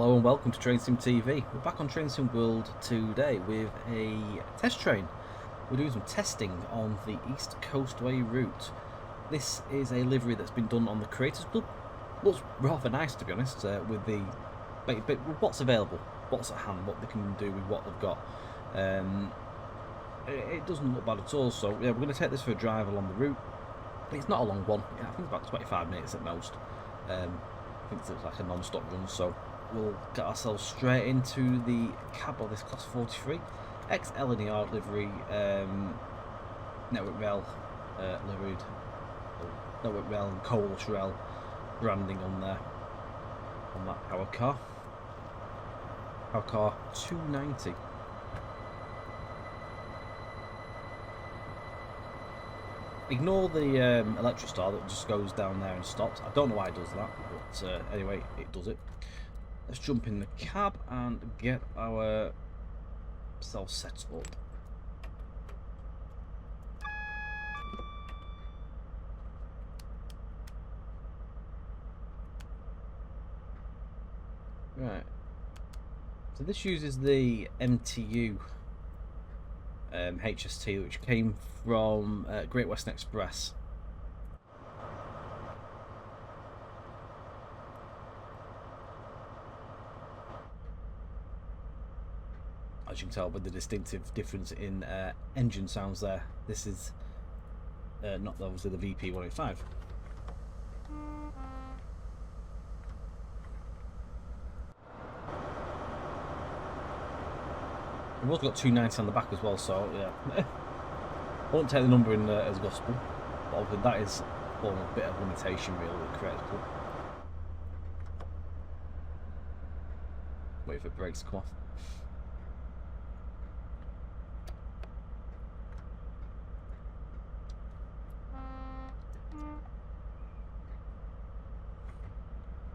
Hello and welcome to Train Sim TV. We're back on Train Sim World today with a test train. We're doing some testing on the East Coastway route. This is a livery that's been done on the Creators Club. Looks rather nice, to be honest, with what's available, what's at hand, what they can do with what they've got. It doesn't look bad at all, so yeah, we're going to take this for a drive along the route. It's not a long one, I think it's about 25 minutes at most. I think it's like a non-stop run, so we'll get ourselves straight into the cab of this Class 43 XL in yard livery, network rail liveried, network rail and coalish rail branding on there, on that power car 290. Ignore the electric star that just goes down there and stops. I don't know why it does that, but anyway, it does it. Let's jump in the cab and get ourselves set up. Right. So this uses the MTU HST, which came from Great Western Express. As you can tell by the distinctive difference in engine sounds there, this is not obviously the VP185. We've also got 290 on the back as well, so yeah. I won't take the number in as gospel, but obviously that is a bit of limitation really with Creators Club. Wait for the brakes to come off.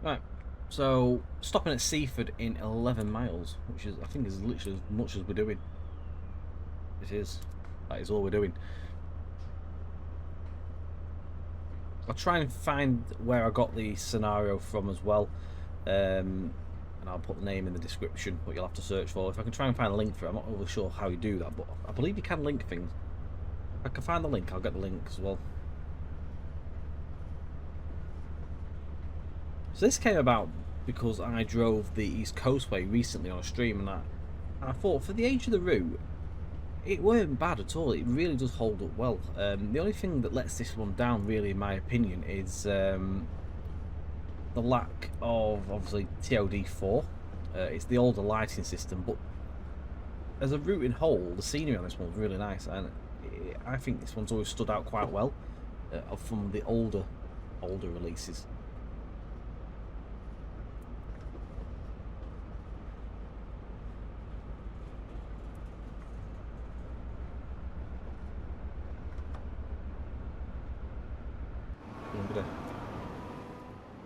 Right, so stopping at Seaford in 11 miles, which is, I think, is literally as much as we're doing. It is. That is all we're doing. I'll try and find where I got the scenario from as well, and I'll put the name in the description, what you'll have to search for. If I can try and find a link for it, I'm not really sure how you do that, but I believe you can link things. If I can find the link, I'll get the link as well. So this came about because I drove the East Coastway recently on a stream, and I thought, for the age of the route, it weren't bad at all. It really does hold up well. The only thing that lets this one down, really, in my opinion, is the lack of, obviously, TOD4. It's the older lighting system, but as a route in whole, the scenery on this one's really nice, and I think this one's always stood out quite well from the older releases.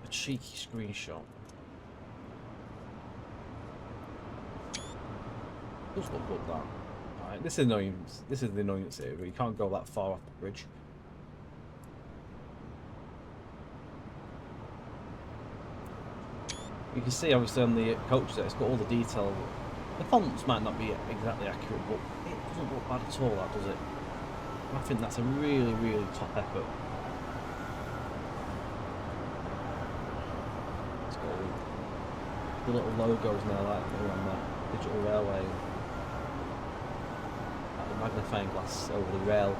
A cheeky screenshot. Does look good, that. Alright, this is annoyance. This is the annoyance here, but you can't go that far off the bridge. You can see, obviously, on the coach there, it's got all the detail. The fonts might not be exactly accurate, but it doesn't look bad at all, that, does it? I think that's a really, really top effort. The little logos now, like on the digital railway, like the magnifying glass over the rail.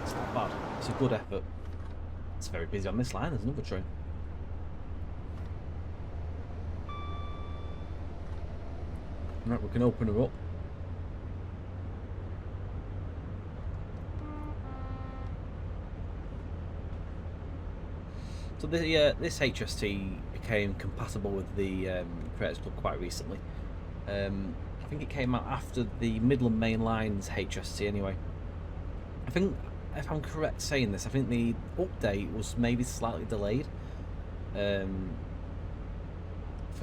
It's not bad. It's a good effort. It's very busy on this line. There's another train. Right, we can open her up. So this HST became compatible with the Creators Club quite recently. I think it came out after the Midland Main Line's HST anyway. I think, if I'm correct saying this, I think the update was maybe slightly delayed for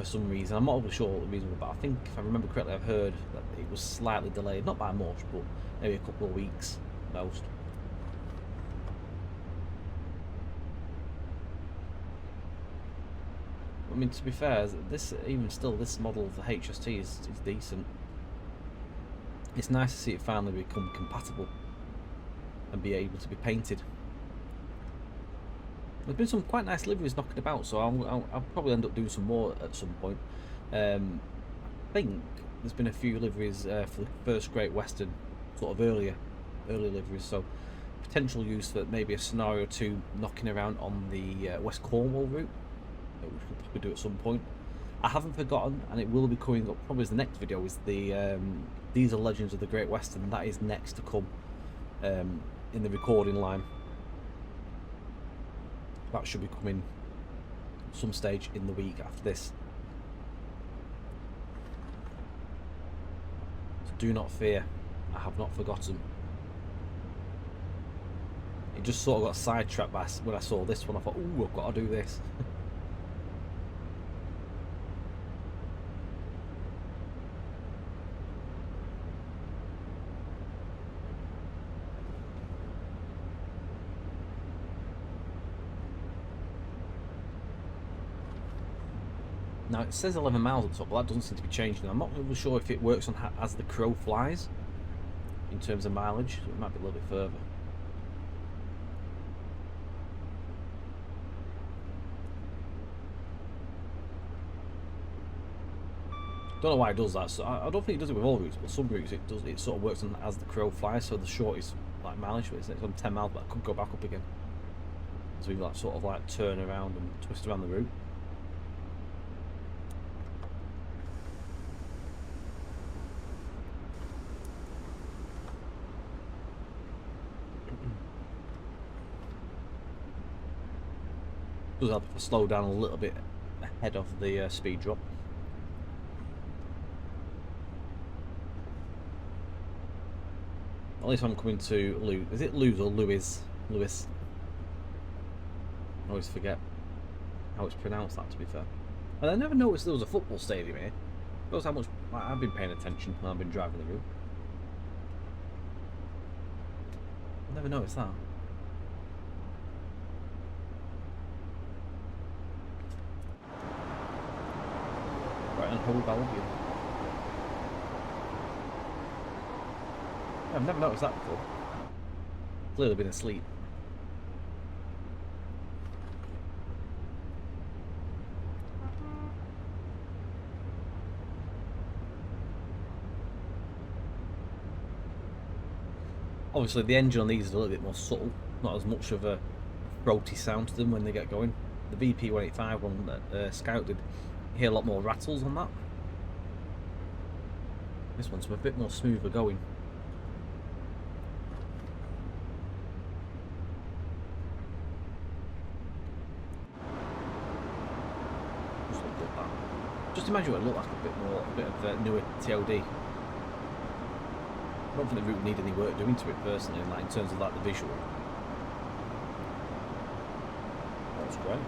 some reason. I'm not really sure what the reason was, but I think, if I remember correctly, I've heard that it was slightly delayed, not by much, but maybe a couple of weeks most. I mean, to be fair, this even still this model of the HST is decent. It's nice to see it finally become compatible and be able to be painted. There's been some quite nice liveries knocking about, so I'll probably end up doing some more at some point. I think there's been a few liveries for the first Great Western, sort of early liveries, so potential use for maybe a scenario 2 knocking around on the West Cornwall route, which we'll probably do at some point. I haven't forgotten, and it will be coming up probably as the next video, is the These are Legends of the Great Western. That is next to come in the recording line. That should be coming some stage in the week after this. So do not fear, I have not forgotten. It just sort of got sidetracked by when I saw this one. I thought, ooh, I've got to do this. Now it says 11 miles up top, but that doesn't seem to be changing. I'm not really sure if it works on as the crow flies in terms of mileage, so it might be a little bit further. Don't know why it does that. So I don't think it does it with all routes, but some routes it does. It sort of works on as the crow flies. So the shortest like mileage, it's on 10 miles, but I could go back up again. So we like sort of like turn around and twist around the route. Does help if I slow down a little bit ahead of the speed drop. At least I'm coming to Lewes. Is it Lewes or Lewis? Lewis. I always forget how it's pronounced, that, to be fair. And I never noticed there was a football stadium here. Shows how much I've been paying attention when I've been driving the route. I never noticed that. Right, and Hove Albion. I've never noticed that before. Clearly been asleep. Obviously the engine on these is a little bit more subtle, not as much of a throaty sound to them when they get going. The VP 185 one that Scout did, you hear a lot more rattles on that. This one's a bit more smoother going. Just imagine what it looked like a bit of newer TLD. I don't think the route would need any work doing to it personally, like in terms of like the visual. That's great.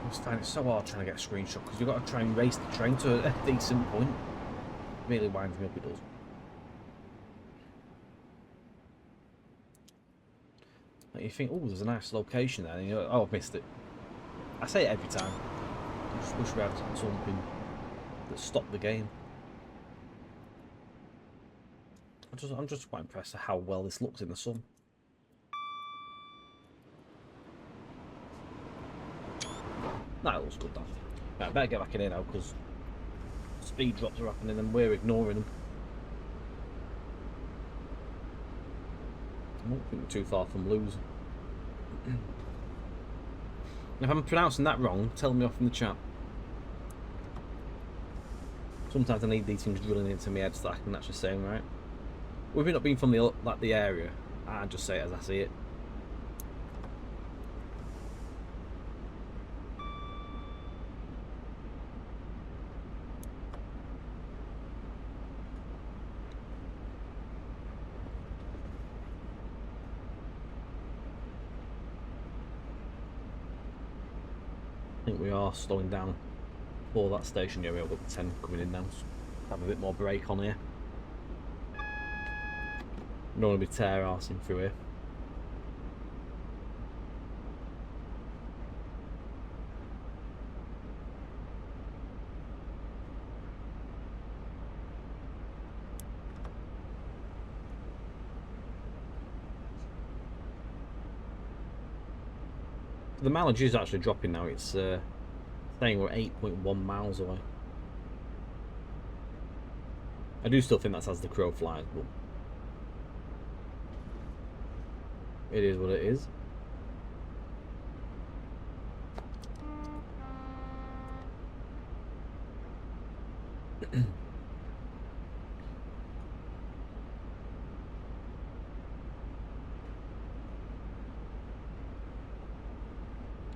I find it so hard trying to get a screenshot because you've got to try and race the train to a decent point. It really winds me up, it does. Like you think, oh, there's a nice location there, and you know, oh, I've missed it. I say it every time. I just wish we had something that stopped the game. I'm just quite impressed at how well this looks in the sun. That looks good, though. Right, I better get back in here now because speed drops are happening and we're ignoring them. I don't think we're too far from Lewes. If I'm pronouncing that wrong, tell me off in the chat. Sometimes I need these things drilling into my head so that I can actually say them right. With it not being from the area, I just say it as I see it. think we are slowing down for that station. Yeah, we've got the 10 coming in now. So have a bit more brake on here. Don't want to be tear-arsing through here. The mileage is actually dropping now. It's saying we're 8.1 miles away. I do still think that's as the crow flies, but it is what it is.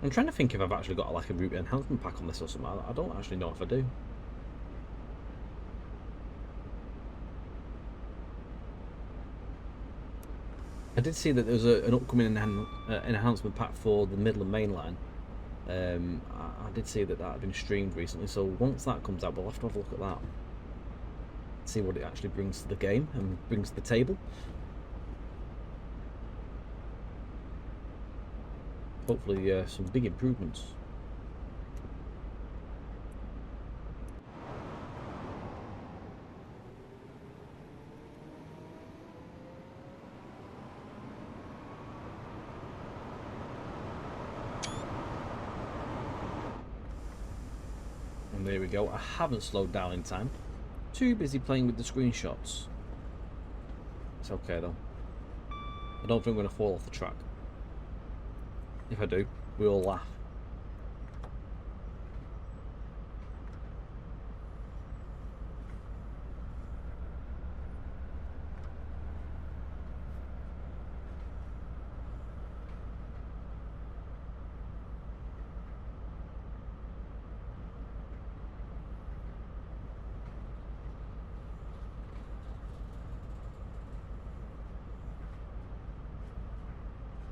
I'm trying to think if I've actually got like a route enhancement pack on this or something. I don't actually know if I do. I did see that there was an upcoming enhancement pack for the Midland Main Line. I did see that had been streamed recently, so once that comes out, we'll have to have a look at that. See what it actually brings to the game and brings to the table. Hopefully some big improvements. And there we go. I haven't slowed down in time. Too busy playing with the screenshots. It's okay though. I don't think I'm going to fall off the track. If I do, we all laugh.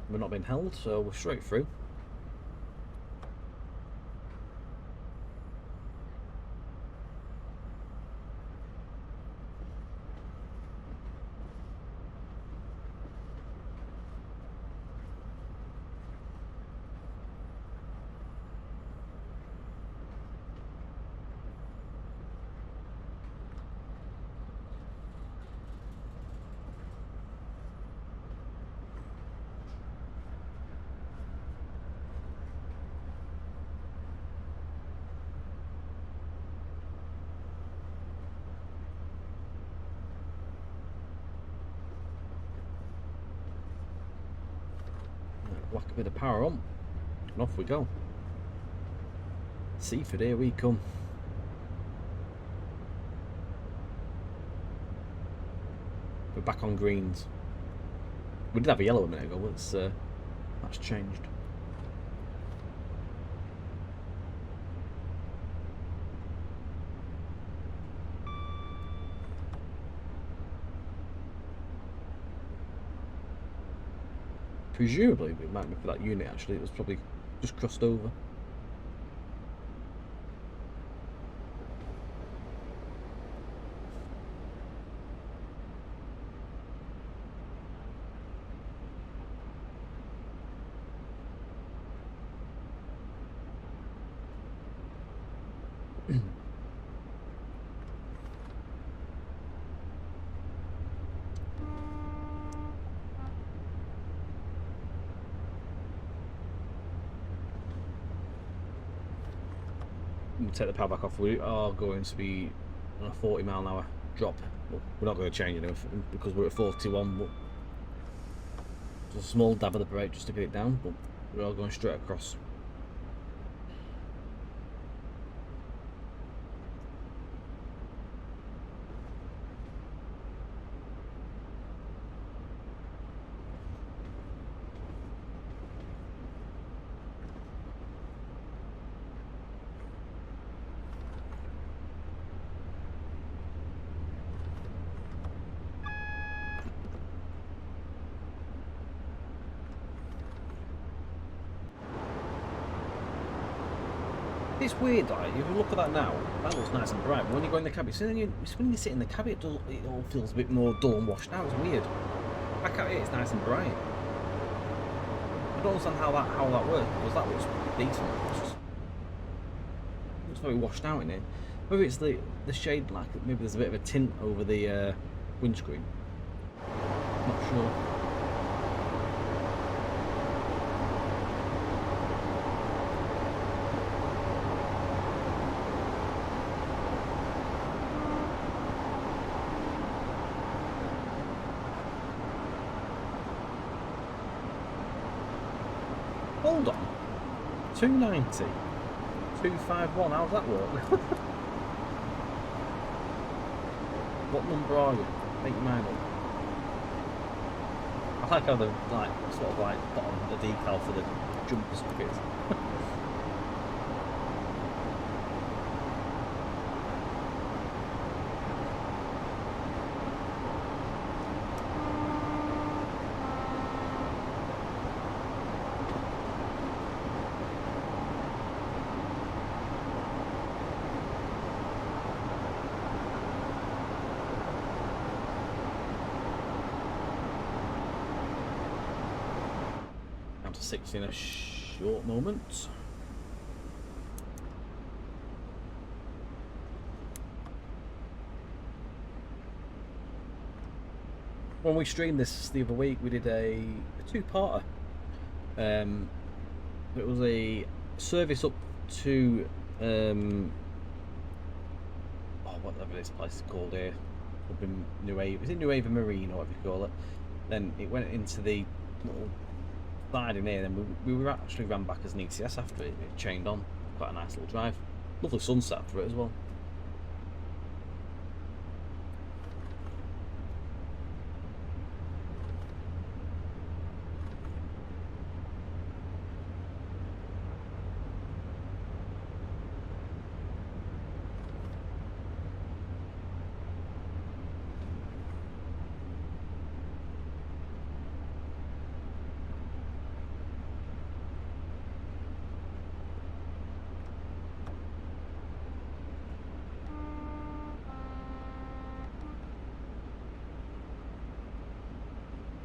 We're not being held, so we're straight through. Whack a bit of power on, and off we go. Seaford, here we come. We're back on greens. We did have a yellow a minute ago, but that's changed. Presumably it might be for that unit actually, it was probably just crossed over. We'll take the power back off. We are going to be on a 40-mile-an-hour drop. Well, we're not going to change anything because we're at 41. But just a small dab of the brake just to get it down, but we're all going straight across. It's weird, like, if you look at that now, that looks nice and bright, but when you go in the cab, it's when you sit in the cab, it all feels a bit more dull and washed out. It's weird. Back out here, it's nice and bright. I don't understand how that works, because that looks decent. It's very washed out in here. Maybe it's the shade, like, maybe there's a bit of a tint over the windscreen. Not sure. Hold on. 290. 251. How's that work? What number are you? Make mine up. I like how the sort of bottom the decal for the jumper sprockets. Down to 6 in a short moment. When we streamed this the other week, we did a two-parter. It was a service up to whatever this place is called here, up in New Haven. Is it New Haven Marine or whatever you call it? Then it went into the little side in here. Then we were actually ran back as an ECS after it. It chained on. Quite a nice little drive. Lovely sunset for it as well.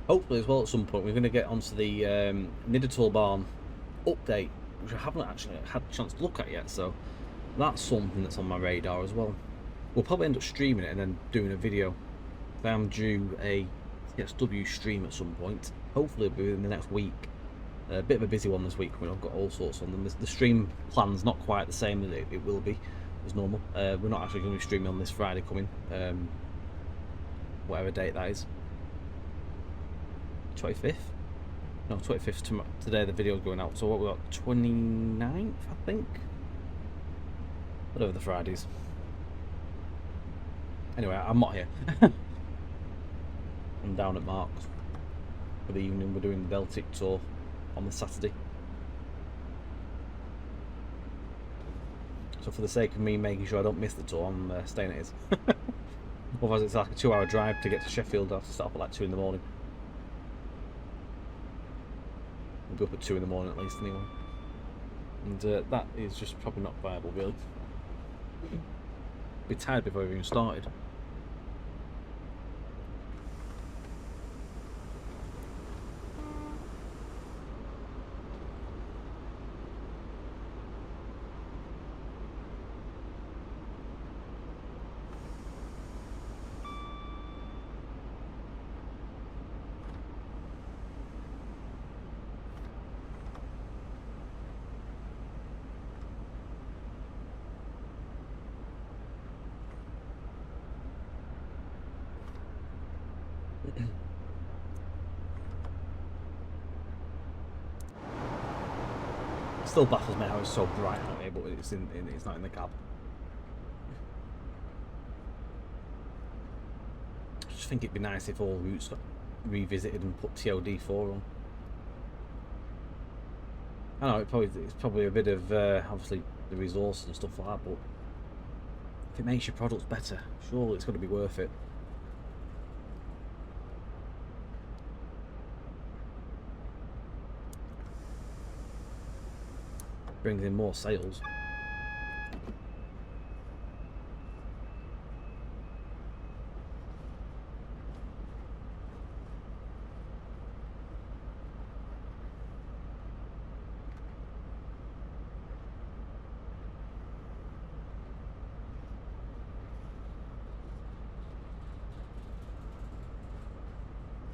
Hopefully as well at some point we're going to get onto the Nidatal Barn update, which I haven't actually had a chance to look at yet, so that's something that's on my radar as well. We'll probably end up streaming it and then doing a video. I'm due a TSW stream at some point, hopefully it'll be within the next week. A bit of a busy one this week when I've got all sorts on them. The stream plan's not quite the same as it will be as normal. We're not actually going to be streaming on this Friday coming, whatever date that is. 25th? No, 25th today the video's going out, so what we got, 29th I think? Whatever the Fridays. Anyway, I'm not here. I'm down at Mark's for the evening. We're doing the Baltic tour on the Saturday. So for the sake of me making sure I don't miss the tour, I'm staying at his. Otherwise it's like a 2-hour drive to get to Sheffield. I have to start up at like 2 in the morning. We'll be up at 2 in the morning at least anyway. And that is just probably not viable really. Be tired before we even started. Still baffles me how it's so bright out here, but it's not in the cab. I just think it'd be nice if all routes got revisited and put TOD4 on. I know it's probably a bit of obviously the resource and stuff like that, but if it makes your products better, surely it's got to be worth it. Brings in more sales.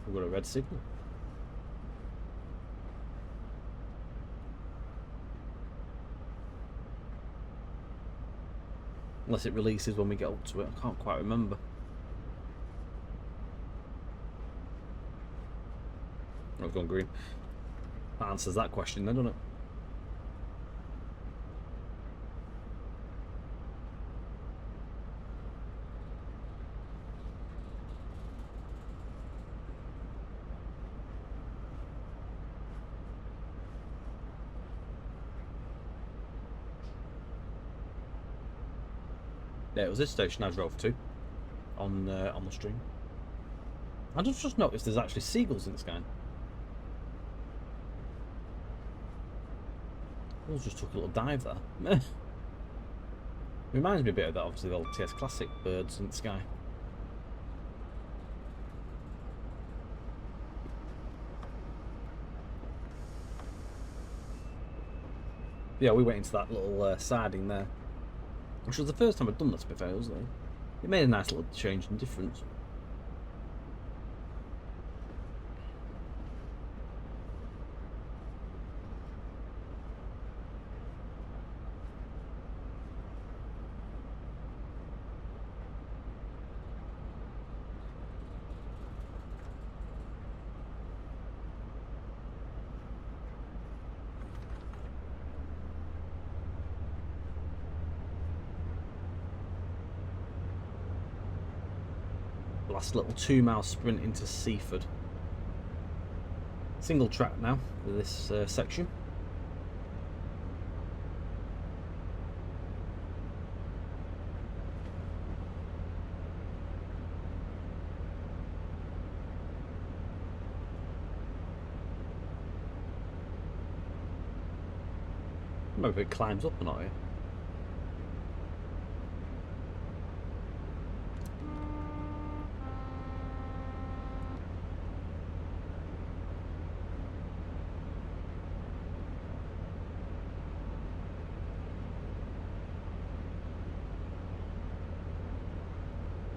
We've got a red signal. Unless it releases when we get up to it. I can't quite remember. Oh, it's gone green. That answers that question then, doesn't it? Yeah, it was this station I drove to on the stream. I just noticed there's actually seagulls in the sky. I just took a little dive there. Reminds me a bit of that, obviously, the old TS Classic birds in the sky. Yeah, we went into that little siding there, which was the first time I'd done that, to be fair, wasn't it? It made a nice little change and difference. Last little 2-mile sprint into Seaford. Single track now for this section. Maybe it climbs up or not here.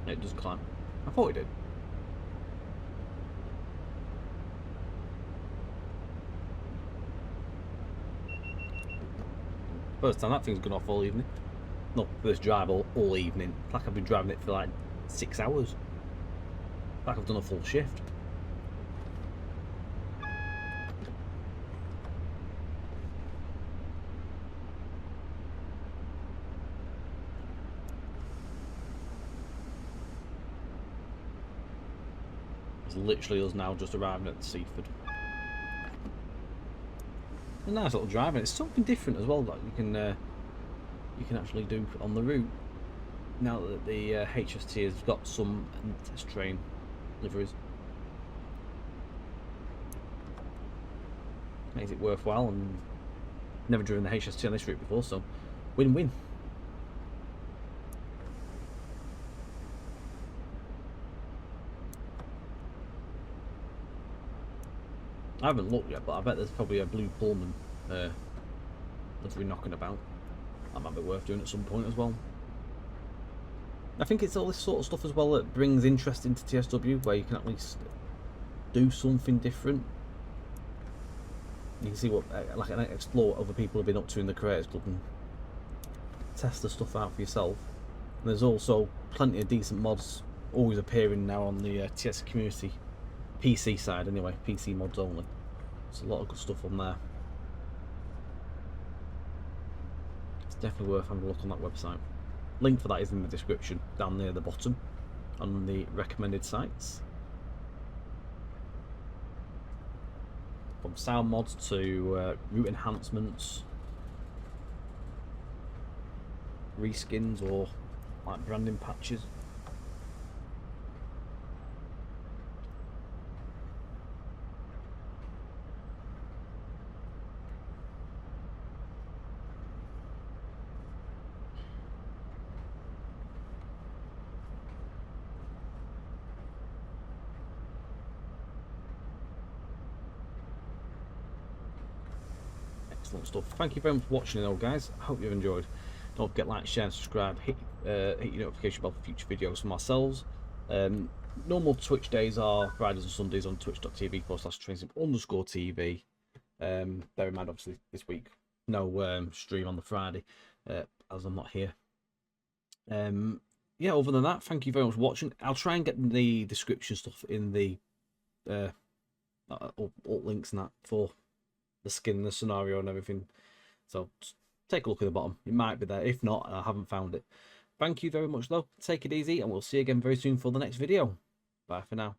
It does climb. I thought it did. First time that thing's gone off all evening. Not first drive all evening. It's like I've been driving it for like 6 hours. It's like I've done a full shift. It's literally us now just arriving at Seaford. A nice little drive, and it's something different as well that you can actually do on the route now that the HST has got some test train liveries. Makes it worthwhile, and never driven the HST on this route before, so win-win. I haven't looked yet, but I bet there's probably a blue Pullman livery knocking about. That might be worth doing at some point as well. I think it's all this sort of stuff as well that brings interest into TSW, where you can at least do something different. You can see what, like, explore what other people have been up to in the Creators Club and test the stuff out for yourself. And there's also plenty of decent mods always appearing now on the TS community. PC side anyway, PC mods only. There's a lot of good stuff on there. It's definitely worth having a look on that website. Link for that is in the description down near the bottom on the recommended sites. From sound mods to route enhancements, reskins or like branding patches. Excellent stuff. Thank you very much for watching, though, guys. I hope you've enjoyed. Don't forget, like, share, and subscribe. Hit your notification bell for future videos from ourselves. Normal Twitch days are Fridays and Sundays on twitch.tv/trainsip_TV. Bear in mind, obviously, this week no stream on the Friday, as I'm not here. Yeah, other than that, thank you very much for watching. I'll try and get the description stuff in the alt links and that for the skin, the scenario, and everything. So just take a look at the bottom. It might be there. If not, I haven't found it. Thank you very much, though. Take it easy, and we'll see you again very soon for the next video. Bye for now.